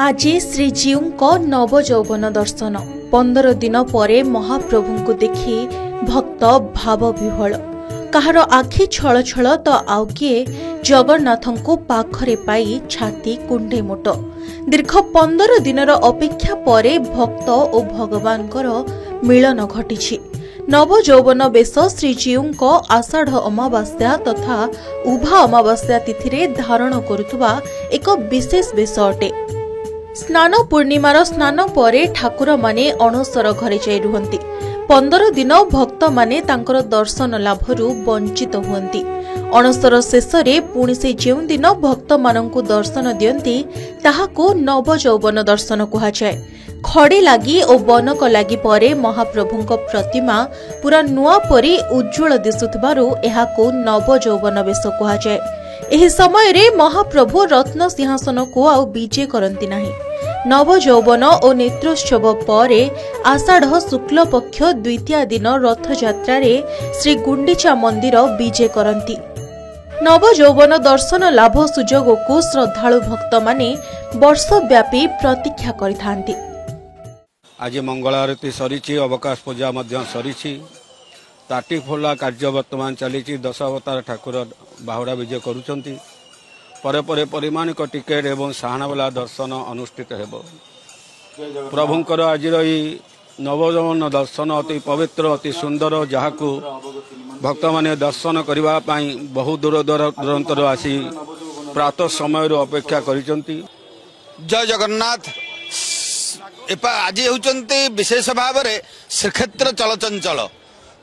आज श्रीजीऊ नवजौवन दर्शन 15 दिन पर महाप्रभु को देखि भक्त भाव विह्वल कहार आखि छल छल तो आउ किए जगन्नाथ को पाखरे पाई छाती कुंडे मोट दीर्घ 15 दिनर अपेक्षा परे भक्त और भगवान मिलन घटी नवजौवन बेश श्रीजीऊ आषाढ़ अमावास्या तथा उभा अमावास्या तिथि धारण करुवा एक विशेष बेश अटे। स्नान पूर्णिमार स्नान परे ठाकुर माने अणसर घरे जाई रुहंती। 15 दिन भक्त माने तांकर दर्शन लाभरू वंचित हुअंती। अणसर शेषरे पुणी से जेउ दिन भक्त मानंकु दर्शन दियंती ताहाको नवजौवन दर्शन कुहाजाए। खड़े लागी और बनक लागी परे महाप्रभुंक प्रतिमा पूरा नुआ परी उज्जवल दिसुथिबारु एहाको नवजौवन बेश कुहाजाए। एही समय रे महाप्रभु रत्न सिंहासन को आउ विजे करंती नाही। नवजौवन और नेत्रोत्सव परे आषाढ़ शुक्ल पक्ष द्वितीय दिन रथयात्रा रे श्री गुंडीचा मंदिर विजे करंती। नवजौवन दर्शन लाभ सुजोग को श्रद्धालु भक्त माने वर्षव्यापी प्रतीक्षा करिथांती। आज मंगल आरती सरी अवकाश पूजा सरी ताटी खोला कार्य वर्तमान चली 10 अवतार ठाकुर बाहुड़ा विजय करुचंती परे परे परिमाणिक टिकेट एवं साहानावाला दर्शन अनुष्ठित हेबो। प्रभुंकर आज नवजौवन दर्शन अति पवित्र अति सुंदर जहाकू भक्त माने दर्शन करबा पई बहु दूर दूरांतर आसी प्रातः समय अपेक्षा करिसंती। जय जगन्नाथ। आज होउचंती विशेष भाव में श्रीक्षेत्र चलचंचल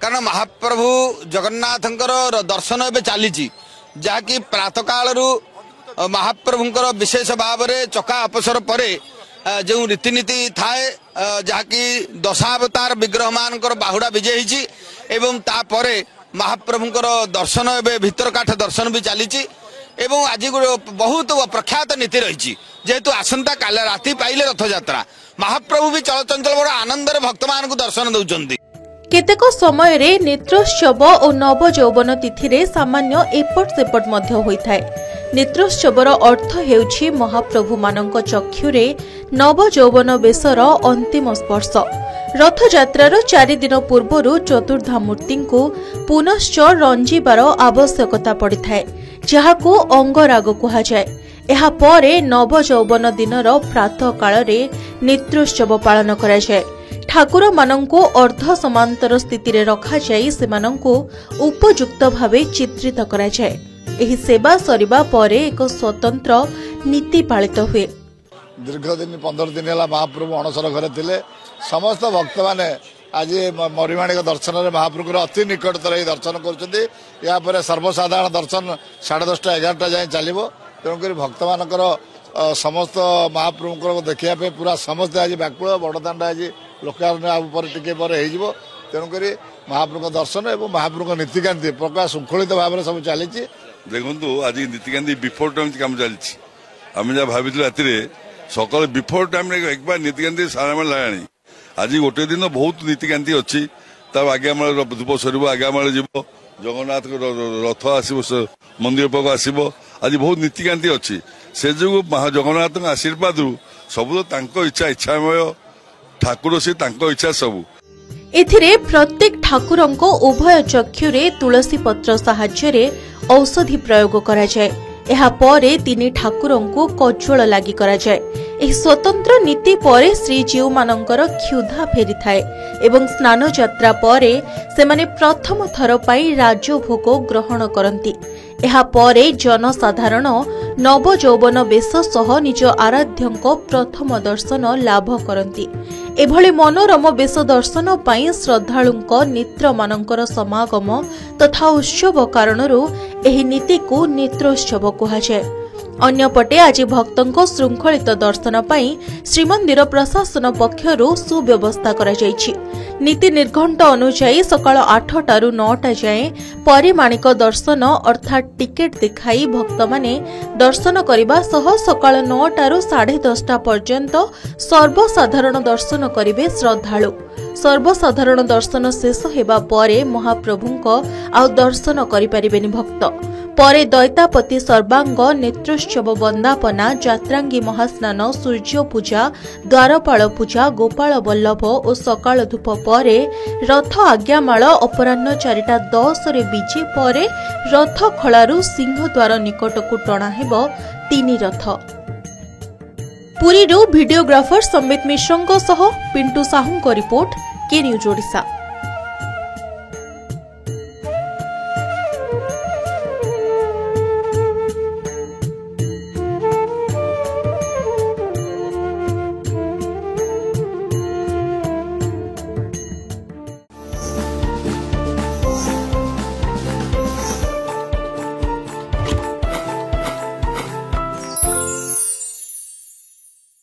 कारण महाप्रभु जगन्नाथंकर दर्शन एवं चली जहाँकि प्रातः काल महाप्रभुंकर विशेष भाव में चका अपसर परे जो रीतिनीति थाए जहाँकि दशावतार विग्रह मानकर बाहुड़ा विजय होती एवं तापरे महाप्रभुंकर दर्शन एवं भीतर काठ दर्शन भी चली एवं आज बहुत प्रख्यात नीति रही जेहेतु आसंता काल राति पाइले रथयात्रा महाप्रभु भी चलचंचल बड़ आनंदर भक्त मान दर्शन दौरान केतेक समय रे नेत्रोत्सव और नवजौवन तिथि रे सामान्य एपट सेपट मध्य होइथाय। नेत्रोत्सवर अर्थ हेउछि महाप्रभु मानक चक्षुरे नवजौवन बेशर अंतिम स्पर्श। रथयात्रार 4 दिन पूर्वरु चतुर्धा मूर्ति को पुनश्च रंजीबार आवश्यकता पड़िथाय जहाको अंगराग कुहाजाए। एहा परे नवजौवन दिनर प्रातः काल रे नेत्रोत्सव पालन करा जाए। ठाकुर मानंको अर्ध समांतर स्थिति रे रखा जाई सेमानंको उपयुक्त भावे चित्रित करा जाए। एही सेवा सरिबा परे एक स्वतंत्र नीति पालित हुए। दीर्घ दिन 15 दिन है महाप्रभु अणसर घरे थिले। समस्त भक्त माने आज मरिमाणिक दर्शन रे महाप्रभु अति निकटतर दर्शन करुछथि। या परे सर्वसाधारण दर्शन 10:30 11टा जाए चलिबो। तेणुकर भक्त मानकर समस्त महाप्रभु को देखिया पे पूरा समस्त आज व्याकुल बड़दाण्ड आज लोकारण्य टिके हो। तेणुक महाप्रभु दर्शन और महाप्रभु नीतिकांति प्रकाश श्रृंखलित भाव में सब चली। देखो आज नीतिकांति बिफोर टाइम कम चली आम जहाँ भाई राति सकाल बिफोर टाइम एक बार नीतिकांति सारा लगा। आज गोटे दिन बहुत नीतिकांति अच्छी आगे धूप सर आगे आम जीव जगन्नाथ रथ आसो मंदिर पाक आसो। आज बहुत नीतिकांति अच्छी से जो जगन्नाथ आशीर्वाद सब इच्छा इच्छामय ठाकुर से इच्छा सब। एथिरे प्रत्येक ठाकुरंको उभय चक्षुरे तुलसी पत्र सहाय्य औषधि प्रयोग करा जाए। एहा परे तिनी ठाकुरंको कज्वल लागि करा जाए। एही स्वतंत्र नीति परे श्रीजीऊ मानंकर क्षुधा फेरी थाए एवं स्नान यात्रा परे सेमाने प्रथम थर पाई राजभोग ग्रहण करंती। एहा परे जनसाधारण नवजौवन बेश सह निज आराध्यंको प्रथम दर्शन लाभ करंती। एभली मनोरम बेश दर्शन पाई श्रद्धालुंक नेत्र मानंकर समागम तथा उत्सव कारणरू एही नीति को नेत्रोत्सव कुहाजाए। अन्यपटे आज भक्तों श्रृंखलित दर्शन पाई श्रीमंदिर प्रशासन पक्षरु सुव्यवस्था करा जायछि। नीति निर्घंट अनुसार सकाळ 8टारू 9टा जाए परिमाणिक दर्शन अर्थात टिकेट देखाई भक्त माने दर्शन करबा सह सकाळ 9टारू 10:30 पर्यंत सर्वसाधारण दर्शन करिवे श्रद्धालु। सर्वसाधारण दर्शन शेष हेबा परे महाप्रभुंक आउ दर्शन करि परिबेनि भक्त। ପରେ ଦୈତାପତି ସର୍ବାଙ୍ଗ ନେତ୍ରୋତ୍ସବ ବନ୍ଦାପନା ଯାତ୍ରାଙ୍ଗୀ ମହାସ୍ନାନ ସୂର୍ଯ୍ୟ ପୂଜା ଦ୍ୱାରପାଳ ପୂଜା ଗୋପାଳ ବଲ୍ଲଭ ଓ ସକାଳ ଧୂପ ପରେ ରଥ ଆଜ୍ଞାମାଳ ଅପରାହ୍ନ 4:10 ବିଜେ ପରେ ରଥ ଖଳାରୁ ସିଂହଦ୍ୱାର ନିକଟକୁ ଟଣା ହେବ 3 ରଥ। ପୁରୀରୁ ଭିଡିଓଗ୍ରାଫର ସମ୍ବିତ ମିଶ୍ରଙ୍କ ସହ ପିଣ୍ଟୁ ସାହୁଙ୍କ ରିପୋର୍ଟ, କେ ନ୍ୟୁଜ୍ ଓଡ଼ିଶା।